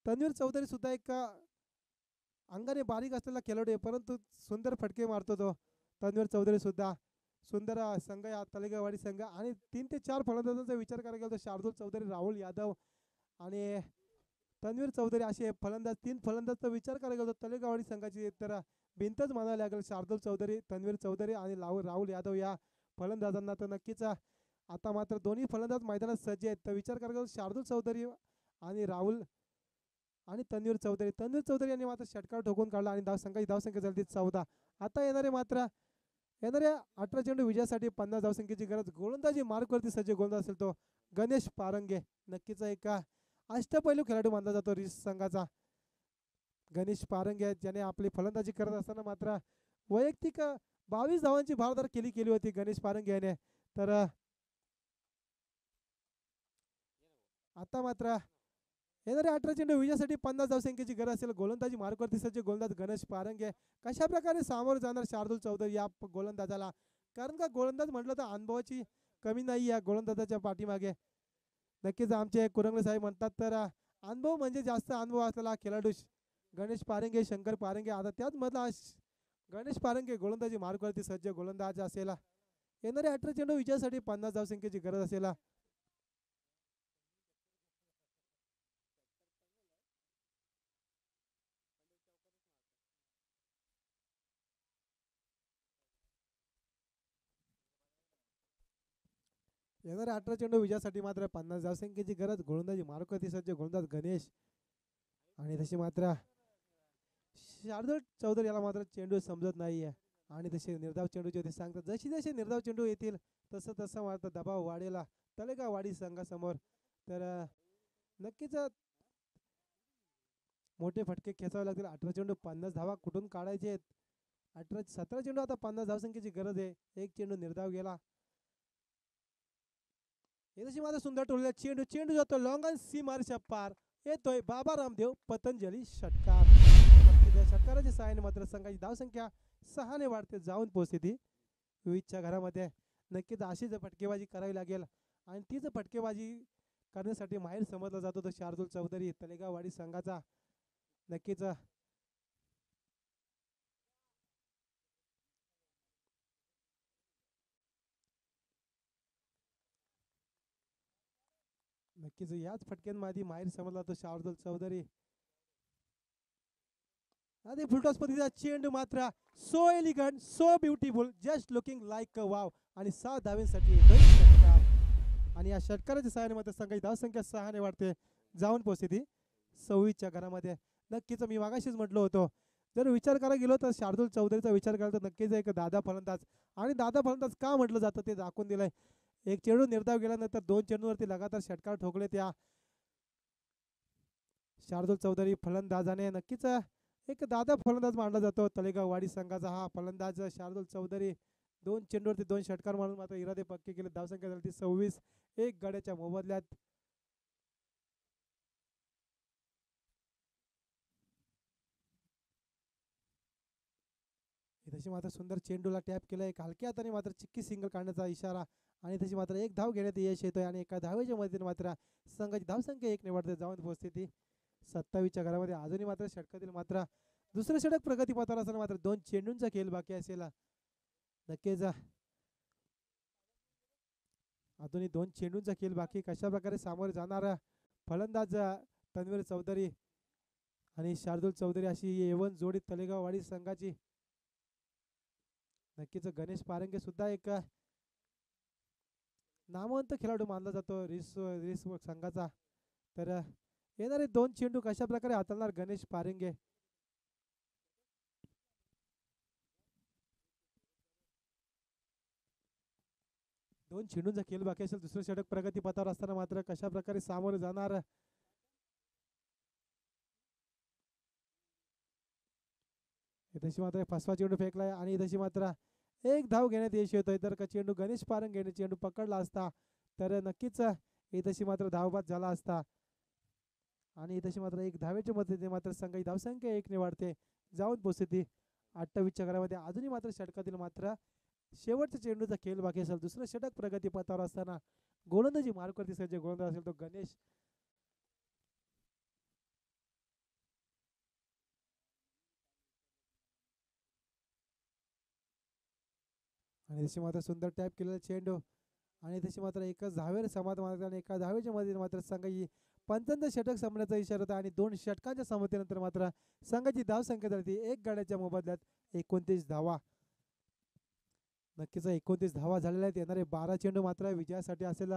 तन्वीर चौधरी सुद्धा एक अंगाने बारीक असलेला खेळाडू आहे. परंतु सुंदर फटके मारतो तो तन्वीर चौधरी सुद्धा. सुंदर संघ या तलेगाववाडी संघ. आणि 3 ते 4 फलंदाजांचा विचार करायला गेलो तर शार्दूल चौधरी राहुल यादव आणि तन्वीर चौधरी असे फलंदाज 3 फलंदाजचा विचार करायला गेलो तलेगाववाडी संघाची तर भिंतच म्हणायला लागेल. शार्दूल चौधरी तन्वीर चौधरी आणि राहुल यादव या फलंदाजांना. तर नक्कीच आता मात्र दोन्ही फलंदाज मैदानात सज्ज आहेत. तर विचार करायला गेलो शार्दूल चौधरी आणि राहुल आणि तन्वीर चौधरी यांनी मात्र षटकार ठोकून काढला आणि धावसंख्या झाली 14. आता येणाऱ्या 18 चेंडू विजयासाठी 50 धावसंख्येची गरज. गोलंदाजी मार्कवरती सज्ज गोलंदाज असेल तो गणेश पारंगे. नक्कीच एक अष्टपैलू खेळाडू मानला जातो रिस संघाचा गणेश पारंगे, ज्याने आपली फलंदाजी करत असताना मात्र वैयक्तिक 22 धावांची भारदार केली होती गणेश पारंगे याने. तर आता मात्र येणाऱ्या 18 चेंडू विजयासाठी 50 धावसंख्येची गरज असेल. गोलंदाजी मार्कवरती सज्ज गोलंदाज गणेश पारंगे. कशा प्रकारे सामोरं जाणार शार्दूल चौधरी या गोलंदाजाला. कारण का गोलंदाज म्हटलं तर अनुभवाची कमी नाही या गोलंदाजाच्या पाठीमागे. नक्कीच आमचे कुरंगले साहेब म्हणतात तर अनुभव म्हणजे जास्त अनुभव असलेला खेळाडू गणेश पारंगे शंकर पारंगे. आता त्याच मधला गणेश पारंगे गोलंदाजी मार्कवरती सज्ज गोलंदाज असेल. येणारे 18 चेंडू विजयासाठी 50 धावसंख्येची गरज असेल. येणाऱ्या 18 चेंडू विजयासाठी मात्र 50 धावसंख्येची गरज. गोलंदाजी मार्कवरती सज्ज गोलंदाज गणेश. आणि तशी मात्र शार्दूल चौधरी याला मात्र चेंडू समजत नाहीये आणि तसे निर्धाव चेंडूचे ते सांगतात जसे निर्धाव चेंडू येतील तसं मात्र दबाव वाढेला तलेगाववाडी संघासमोर. तर नक्कीच मोठे फटके खेचावे लागतील. 18 चेंडू 50 धावा कुठून काढायचे आहेत. 17 चेंडू आता 50 धावसंख्येची गरज आहे. एक चेंडू निर्धाव गेला. तशी मात्र सुंदर टोलला चेंडू जातो लॉंग ऑन सीमारेषा पार. येतोय बाबा रामदेव पतंजली षटकार. षटकाराच्या सहाय्याने मात्र संघाची धावसंख्या 6 ने वाढते जाऊन पोहोचते ती 20च्या घरामध्ये. नक्कीच अशीच फटकेबाजी करावी लागेल आणि तीच फटकेबाजी करण्यासाठी माहीर समजला जातो तो शार्दूल चौधरी तलेगाववाडी संघाचा. नक्कीच याच फटक्यांमध्ये माहीर समजला तो शार्दूल चौधरी. आणि फुलटॉस पद्धतीचा चेंडू मात्र so elegant so beautiful just looking like a wow आणि 7 धावांसाठी येतोय षटकार. आणि या षटकाराच्या सहाय्याने मात्र संघाची धावसंख्या 6 ने वाढते, जाऊन पोहोचते ती 26च्या घरामध्ये. नक्कीच मी मागाशीच म्हटलं होतं, जर विचार करायला गेलो तर शार्दूल चौधरीचा विचार केला तर नक्कीच एक दादा फलंदाज. आणि दादा फलंदाज का म्हटलं जातं ते दाखवून दिलंय. एक चेंडू निर्धाव गेल्यानंतर 2 चेंडूवरती लगातार षटकार ठोकले त्या शार्दूल चौधरी फलंदाजाने. नक्कीच एक दादा फलंदाज मानला जातो तळेगाव वाडी संघाचा हा फलंदाज शार्दूल चौधरी. 2 चेंडूवरती 2 षटकार मारून मात्र इरादे पक्के केले. धावसंख्या झाली ती 26, 1 गड्याच्या मोबदल्यात. तशी मात्र सुंदर चेंडूला टॅप केलाय, हलक्या हाताने मात्र चिक्की सिंगल काढण्याचा इशारा. आणि तशी मात्र एक धाव घेण्यात यश येतोय आणि एका धावेच्या मदतीने मात्र संघाची धावसंख्या 1 ने वाढते, जाऊन पोहोचते ती 27च्या घरामध्ये. अजूनही मात्र षटकातील मात्र दुसरं षटक प्रगतीपथावर असताना मात्र 2 चेंडूंचा खेळ बाकी असेल. नक्कीच अजूनही 2 चेंडूंचा खेळ बाकी. कशा प्रकारे सामोरे जाणार फलंदाज तन्वीर चौधरी आणि शार्दूल चौधरी अशी एवन जोडी तळेगाव वाडी संघाची. नक्कीच गणेश पारंगे सुद्धा एक नामवंत खेळाडू मानला जातो रिस रिस संघाचा. तर येणारे 2 चेंडू कशा प्रकारे हाताळणार गणेश पारंगे. दोन चेंडूंचा खेळ बाकी असेल. दुसरं षटक प्रगतीपथावर असताना मात्र कशा प्रकारे सामोरे जाणार. तशी मात्र फसवा चेंडू फेकलाय आणि तशी मात्र एक धाव घेण्यात यश येतोय. तर का चेंडू गणेश पारंगेने चेंडू पकडला असता तर नक्कीच तशी मात्र धावबाद झाला असता. आणि तशी मात्र एक धावेच्या मदतीने मात्र संघाची धावसंख्या 1 ने वाढते, जाऊन पोहोचते 28च्या घरामध्ये. अजूनही मात्र षटकातील मात्र शेवटच्या चेंडूचा खेळ बाकी असेल. दुसरं षटक प्रगतीपथावर असताना गोलंदाजी मार्कवरती सज्ज गोलंदाज असेल तो गणेश. आणि तशी मात्र सुंदर टॅप केलेला चेंडू आणि तशी मात्र एकच धावेवर समाध मारतात आणि एका धावेच्या मध्ये मात्र संघाची 55 षटक संपण्याचा इशारा होता. आणि 2 षटकांच्या संमतीनंतर मात्र संघाची धावसंख्या झाली 1 गड्याच्या मोबदल्यात 29 धावा. नक्कीच 29 धावा झालेल्या आहेत. येणारे 12 चेंडू मात्र विजयासाठी असेल.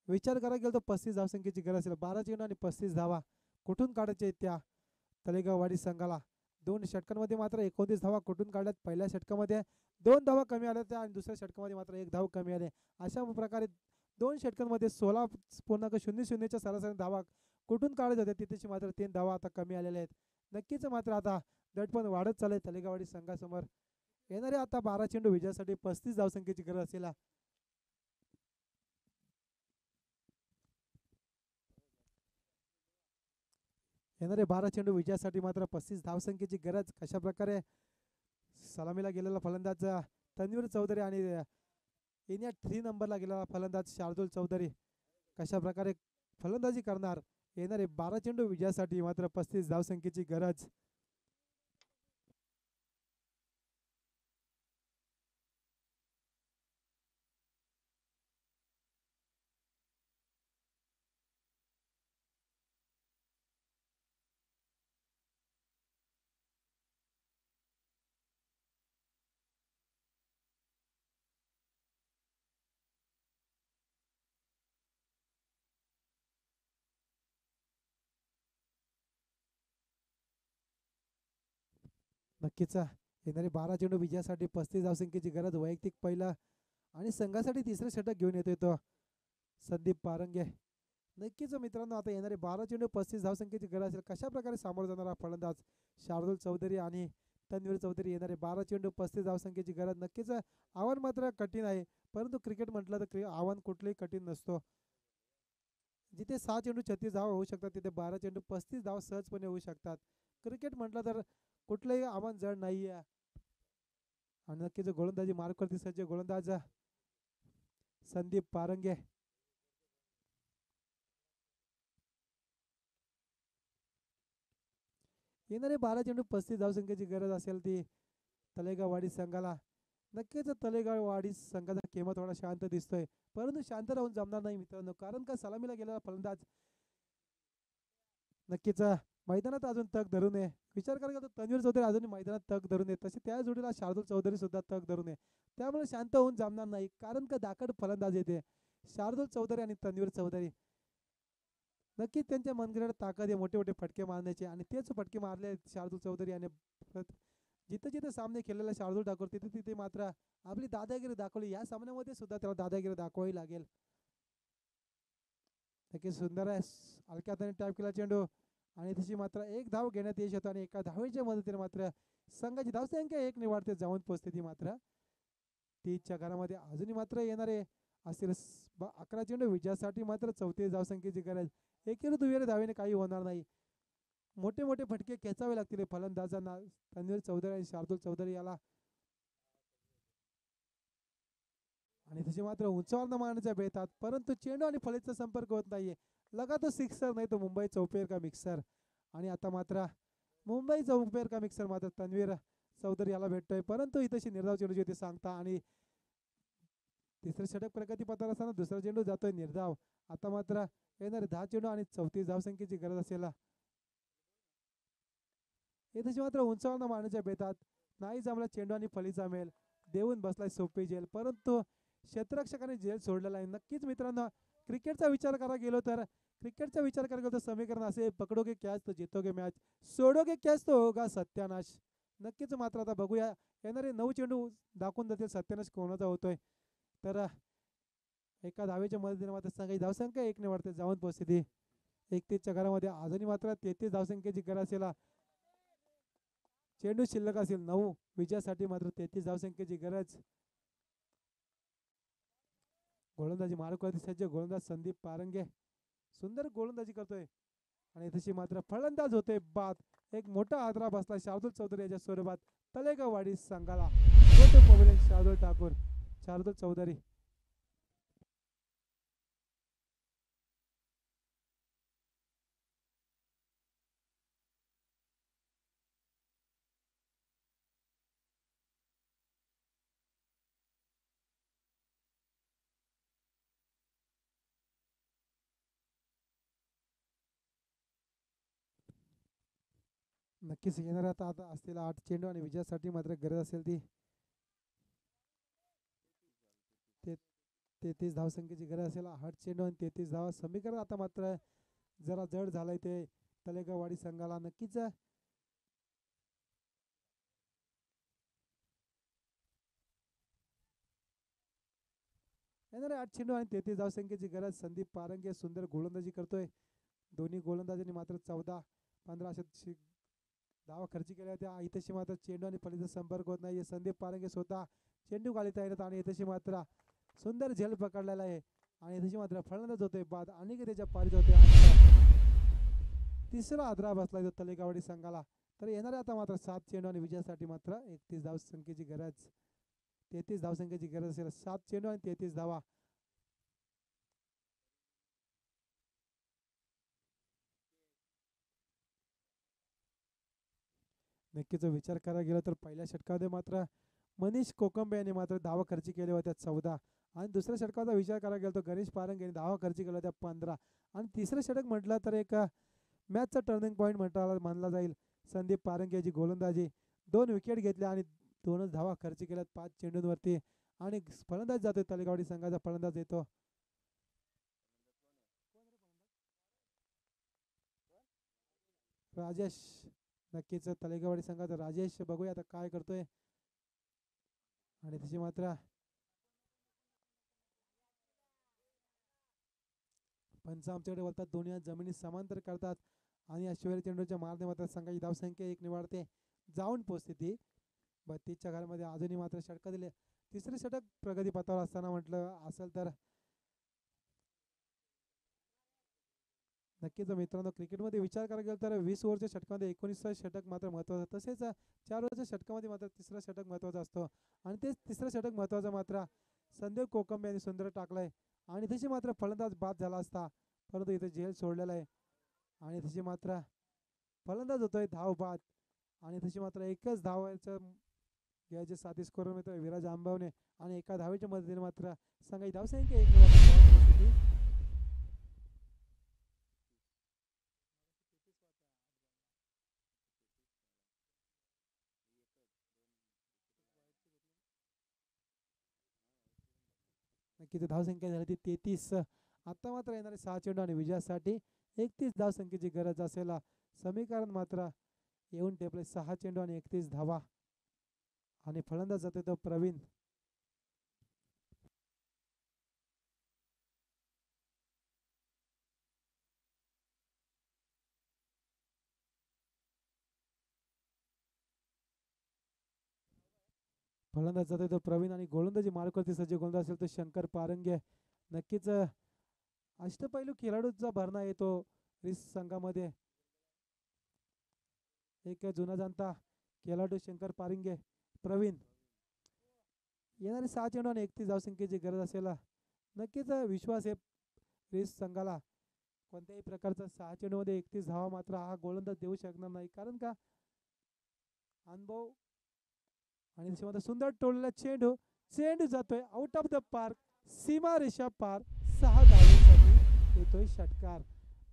विचार करायला गेलो तर 35 धावसंख्येची गरज असेल. 12 चेंडू आणि 35 धावा कुठून काढायचे त्या तळेगाव वाडी संघाला. 2 षटकांमध्ये मात्र 29 धावा कुठून काढल्यात. पहिल्या षटकामध्ये 2 धावा कमी आल्या आणि दुसऱ्या षटकामध्ये मात्र 1 धाव कमी आले. अशा प्रकारे 2 षटकांमध्ये 16.00च्या सरासरी धावा कुठून काढत होत्या, तिथेची मात्र 3 धावा आता कमी आलेल्या आहेत. नक्कीच मात्र आता दडपण वाढत चाललंय तळेगाव वाडी संघासमोर. येणारे आता 12 चेंडू विजयासाठी 35 धावसंख्येची गरज असेल. येणारे 12 चेंडू विजयासाठी मात्र 35 धावसंख्येची गरज. कशा प्रकारे सलामीला गेलेला फलंदाज तन्वीर चौधरी आणि इंडिया 3 नंबरला गेलेला फलंदाज शार्दूल चौधरी कशा प्रकारे फलंदाजी करणार. येणारे 12 चेंडू विजयासाठी मात्र 35 धावसंख्येची गरज. नक्कीच येणारे 12 चेंडू विजयासाठी 35 धावसंख्येची गरज. वैयक्तिक पहिला आणि संघासाठी तिसरं षटक घेऊन येतोय तो संदीप पारंगे. नक्कीच मित्रांनो आता येणारे 12 चेंडू 35 धावसंख्येची गरज असेल. कशा प्रकारे सामोरं जाणारा फलंदाज शार्दूल चौधरी आणि तन्वीर चौधरी. येणारे 12 चेंडू 35 धावसंख्येची गरज. नक्कीच आव्हान मात्र कठीण आहे, परंतु क्रिकेट म्हटलं तर आव्हान कुठलंही कठीण नसतो. जिथे 6 चेंडू 36 धावा होऊ शकतात, तिथे 12 चेंडू 35 धावा सहजपणे होऊ शकतात. क्रिकेट म्हटलं तर कुठलंही आव्हान जड नाही आहे. आणि नक्कीच गोलंदाजी मार्कवरती सज्ज गोलंदाज संदीप पारंगे. येणारे 12 चेंडू 35 धावसंख्येची गरज असेल ती तळेगाव वाडी संघाला. नक्कीच तळेगाव वाडी संघाचा खेमा थोडा शांत दिसतोय, परंतु शांत राहून जमणार नाही मित्रांनो. कारण का सलामीला गेलेला फलंदाज नक्कीच मैदानात अजून तग धरून आहे. विचार करायला गेलो तर तन्वीर चौधरी अजूनही मैदानात तग धरून आहे, तसे त्या जोडीला शार्दूल चौधरी सुद्धा तग धरून आहे. त्यामुळे शांत होऊन जमणार नाही, कारण का दाखड फलंदाज येते. शार्दूल चौधरी आणि तन्वीर चौधरी. नक्कीच त्यांच्या मनगटात ताकद आहे मोठे मोठे फटके मारण्याचे आणि तेच फटके मारले शार्दूल चौधरी आणि जिथे जिथे सामने खेळलेला शार्दूल ठाकूर तिथे तिथे मात्र आपली दादागिरी दाखवली. या सामन्यामध्ये सुद्धा त्याला दादागिरी दाखवावी लागेल. नक्कीच सुंदर आहे हलक्या हाताने टॅप केला चेंडू आणि तशी मात्र एक धाव घेण्यात यश होतं आणि एका धावेच्या मदतीने मात्र संघाची धावसंख्या एक निवाडते जाऊन पोहोचते ती मात्र 30च्या घरामध्ये अजूनही मात्र येणारे असतील 11 चेंडू विजयासाठी मात्र 34 धावसंख्येची गरज. एकेरी दुहेरी धावेने काही होणार नाही. मोठे मोठे फटके खेचावे लागतील फलंदाजांना तन्वीर चौधरी आणि शार्दूल चौधरी याला आणि तसे मात्र उंचावर मारण्याच्या बेतात परंतु चेंडू आणि फळीचा संपर्क होत नाहीये. लगा तो सिक्सर नाही तो मुंबई चौफेर का मिक्सर आणि आता मात्र मुंबई चौफेर का मिक्सर मात्र तन्वीर चौधरी याला भेटतोय परंतु इथेशी निर्धाव चेंडूची होती सांगता आणि तिसरे षटक प्रगती पथावर असताना दुसरा चेंडू जातोय निर्धाव. आता मात्र येणारे 10 चेंडू आणि 34 धावसंख्येची गरज असेल. इथे मात्र उंचावर मारण्याच्या बेतात नाही जमला चेंडू आणि फळीचा मेल देऊन बसलाय सोपी जेल परंतु क्षेत्ररक्षकाने जेल सोडलेला आहे. नक्कीच मित्रांनो क्रिकेटचा विचार करा गेलो तर क्रिकेटचा विचार करा गेलो तर समीकरण असे पकडोगे कॅच तो जीतोगे मॅच सोडोगे कॅच तो होगा सत्यानाश. नक्कीच मात्र आता बघूया येणारे 9 चेंडू दाखवून जातील सत्यानाश कोणाचा होतोय. तर एका धावेच्या मदतीने मात्र संघाची धावसंख्या एक निवडते जाऊन पोहोचते 31च्या घरामध्ये अजूनही मात्र 33 धावसंख्येची गरज असेल. चेंडू शिल्लक असेल 9 विजयासाठी मात्र 33 धावसंख्येची गरज. गोलंदाजी मार्कवरती सज्ज गोलंदाज संदीप पारंगे सुंदर गोलंदाजी करतोय आणि तशी मात्र फलंदाज होते बाद. एक मोठा आदरा बसला शार्दूल चौधरी याच्या स्वरूपात तलेगाववाडी संघाला. शार्दूल ठाकूर शार्दूल चौधरी नक्कीच येणार आता असलेला 8 चेंडू आणि विजयासाठी मात्र गरज असेल ती 33 धावसंख्येची गरज असेल. 8 चेंडू आणि 33 धावा समीकरण आता मात्र जरा जड झालंय ते तलेगाववाडी संघाला. नक्कीच येणारे 8 चेंडू आणि 33 धावसंख्येची गरज. संदीप पारंगे सुंदर गोलंदाजी करतोय. दोन्ही गोलंदाजांनी मात्र 14-15 अशा धावा खर्ची केल्या होत्या. इथेशी मात्र चेंडू आणि फळीचा संपर्क होत नाही. संदीप पारंगे स्वतः चेंडू गालीत आहेत आणि इथेशी मात्र सुंदर झेल पकडलेला आहे आणि इथेशी मात्र फलंदाज होते बाद आणि त्याच्या पारीत होते. तिसरा आदरा बसला तलेगावडी संघाला. तर येणारे आता मात्र 7 चेंडू आणि विजयासाठी मात्र 31 धावसंख्येची गरज. 33 धावसंख्येची गरज असेल. 7 चेंडू आणि 33 धावा. नक्कीच विचार करायला गेला तर पहिल्या षटकामध्ये मात्र मनीष कोकंबे यांनी मात्र धावा खर्ची केल्या होत्या 14 आणि दुसऱ्या षटकाचा विचार करायला गेला तर गणेश पारंग यांनी धावा खर्ची केल्या होत्या 15 आणि तिसरं षटक म्हटलं तर एक मॅचचा टर्निंग पॉईंट मानला जाईल. संदीप पारंगे याची गोलंदाजी 2 विकेट घेतल्या आणि 2च धावा खर्ची केल्यात 5 चेंडूंवरती आणि फलंदाज जातोय तलेगावडी संघाचा फलंदाज येतो राजेश. नक्कीच तलेगावडी संघाचा राजेश बघूया आता काय करतोय आणि त्याची मात्र पंच आमच्याकडे बोलतात दोन्ही जमिनी समांतर करतात आणि या शिवाय चेंडूच्या मारणे मात्र संघाची धावसंख्या एक निवाडते जाऊन पोहोचते ती 32च्या घरामध्ये. अजूनही मात्र षटक दिले. तिसरे षटक प्रगती पथावर असताना म्हटलं असेल तर नक्कीच मित्रांनो क्रिकेटमध्ये विचार करायला गेला तर 20 ओव्हरच्या षटकामध्ये 19 षटक मात्र महत्त्वाचं. तसेच 4 ओव्हरच्या षटकामध्ये मात्र तिसरा षटक महत्त्वाचा असतो आणि तेच तिसरं षटक महत्त्वाचं मात्र संदीप कोकंबे यांनी सुंदर टाकलंय आणि तशी मात्र फलंदाज बाद झाला असता परंतु इथे झेल सोडलेला आहे आणि तशी मात्र फलंदाज होतोय धाव बाद आणि तशी मात्र एकच धावायचं घ्यायचे 37 स्कोर मित्र विराज आंबवणे आणि एका धावेच्या मदतीने मात्र संघाची धावसंख्या एक निवडते. नक्कीच धावसंख्या झाली ती 33. आता मात्र येणारे 6 चेंडू आणि विजयासाठी 31 धावसंख्येची गरज असेल समीकरण मात्र येऊन टेपले. 6 चेंडू आणि 31 धावा आणि फलंदाज जाते तो प्रवीण. फलंदाज जाते तो प्रवीण आणि गोलंदाजी मार्कवरती सज्ज गोलंदाज असेल तो शंकर पारंगे. नक्कीच अष्टपैलू खेळाडूचा भरणा येतो रिस संघामध्ये. एक जुना जाणता खेळाडू शंकर पारंगे प्रवीण. येणारे 6 चेंडू आणि 31 धावसंख्येची गरज असेल. नक्कीच विश्वास आहे रिस संघाला. कोणत्याही प्रकारचा 6 चेंडूमध्ये 31 धावा मात्र हा गोलंदाज देऊ शकणार नाही, कारण का अनुभव. आणि त्याच्यामध्ये सुंदर टोललेला चेंडू. चेंडू जातोय आउट ऑफ द पार्क, सीमा रेषा पार. 6 धावांसाठी येतोय षटकार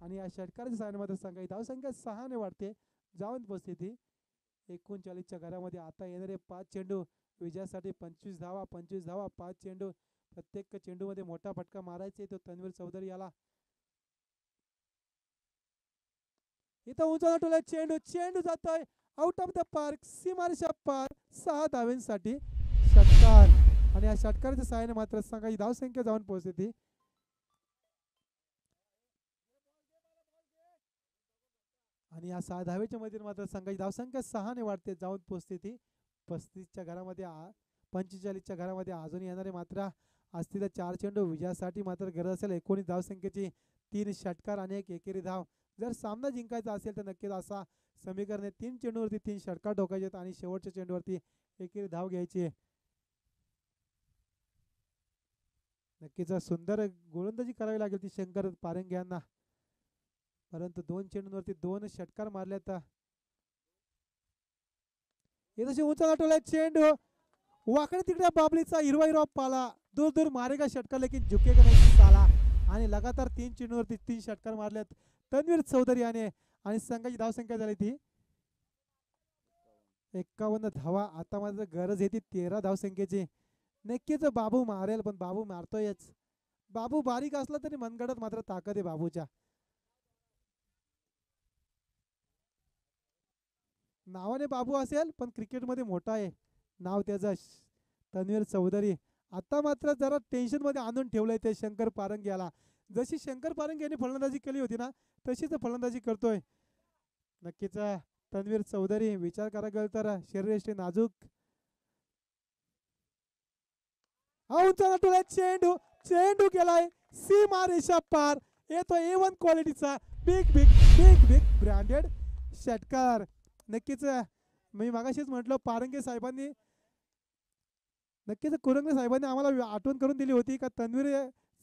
आणि या षटकाराच्या साहाय्याने मात्र संघाची धावसंख्या 6 ने वाढते. जाऊन उपस्थिती 39च्या घरामध्ये. आता येणारे 5 चेंडू विजयासाठी 25 धावा 25 धावा 5 चेंडू. प्रत्येक चेंडूमध्ये मोठा फटका मारायचा तो तन्वीर चौधरी याला. इथं उंचावला टोला चेंडू. चेंडू जातोय आउट ऑफ द पार्क, सीमारेषा पार. 6 धावांसाठी षटकार आणि या षटकाराच्या सहाय्याने मात्र संघाची धावसंख्या जाऊन पोहोचते. आणि या 6 धावेच्या मध्ये मात्र संघाची धावसंख्या 6 ने वाढते. जाऊन पोहोचते 35च्या घरामध्ये 45च्या घरामध्ये. अजून येणारे मात्र असतील 4 चेंडू. विजयासाठी मात्र गरज असेल 19 धावसंख्येची. 3 षटकार आणि 1 एकेरी धाव. जर सामना जिंकायचा असेल तर नक्कीच असा समीकरण 3 चेंडूवरती 3 षटकार ठोकायचे आणि शेवटच्या चेंडूवरती एकेरी धाव घ्यायची. नक्कीच सुंदर गोलंदाजी करावी लागेल ती शंकर पारंगे यांना, परंतु 2 चेंडूवरती 2 षटकार मारल्यात. येतशी उंचा टोला चेंडू. वाकडे तिकडे बाबलीचा हिरवा हिरवा पाला. दूर दूर मारेगा षटकार लेकिन झुकेगा नहीं साला. आणि लगातार 3 चेंडूवरती 3 षटकार मारल्यात तन्वीर चौधरी याने आणि संघाची धावसंख्या झाली ती 51 धावा. आता मात्र गरज येते 13 धावसंख्येची. नक्कीच बाबू मारेल, पण बाबू मारतोयच. बाबू बारीक असला तरी मनगडत मात्र ताकद आहे बाबूच्या. नावाने बाबू असेल पण क्रिकेटमध्ये मोठा आहे नाव त्याचं तन्वीर चौधरी. आता मात्र जरा टेन्शन मध्ये आणून ठेवलंय ते शंकर पारंगे याला. जशी शंकर पारंगे यांनी फलंदाजी केली होती ना तशीच फलंदाजी करतोय. नक्कीच तन्वीर चौधरी. विचार करा गेल तर शरीरयष्टी नाजूक. चेंडू. चेंडू केलाय सीमा रेषा पार. येतो A1 क्वालिटीचा big big big big branded षटकार. नक्कीच मी मागाशीच म्हटलं पारंगे साहेबांनी, नक्कीच कुरंगे साहेबांनी आम्हाला आठवण करून दिली होती का तन्वीर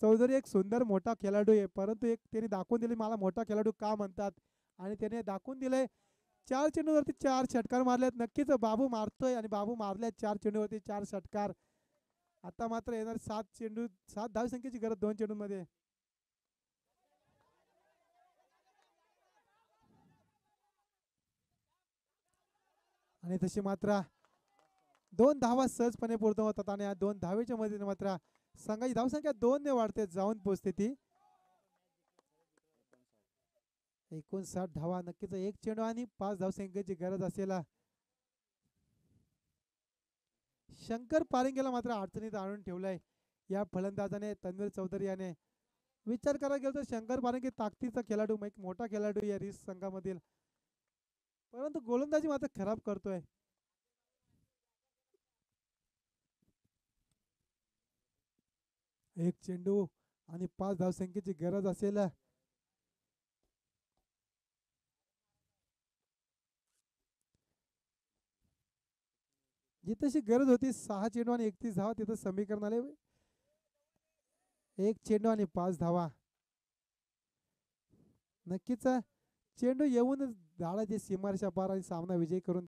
चौधरी एक सुंदर मोठा खेळाडू आहे, परंतु एक त्यांनी दाखवून दिली मला मोठा खेळाडू का म्हणतात. आणि त्याने दाखवून दिलंय. 4 चेंडूवरती 4 षटकार मारलेत. नक्कीच बाबू मारतोय आणि बाबू मारल्यात 4 चेंडूवरती 4 षटकार. आता मात्र येणार 7 चेंडू 7 धावसंख्येची गरज 2 चेंडूंमध्ये. आणि तशी मात्र 2 धावा सहजपणे पूर्ण होतात आणि या 2 धावेच्या मध्ये मात्र संघाची धावसंख्या 2 ने वाढते. जाऊन पोहोचते ती 59 धावा. नक्कीच 1 चेंडू आणि 5 धावसंख्येची गरज असेल. शंकर पारंगेला मात्र अडचणीत आणून ठेवलंय या फलंदाजाने तन्वीर चौधरी याने. विचार करायला गेलो तर शंकर पारंगे ताकदीचा खेळाडू, एक मोठा खेळाडू या रिस संघामधील, परंतु गोलंदाजी मात्र खराब करतोय. एक चेंडू आणि 5 धावसंख्येची गरज असेल. जितशी गरज होती 6 चेंडू आणि 31 धावा तिथं समीकरण आले. 1 चेंडू आणि 5 धावा. नक्कीच चेंडू येऊन झाडाची सीमारेषा पार आणि सामना विजयी करून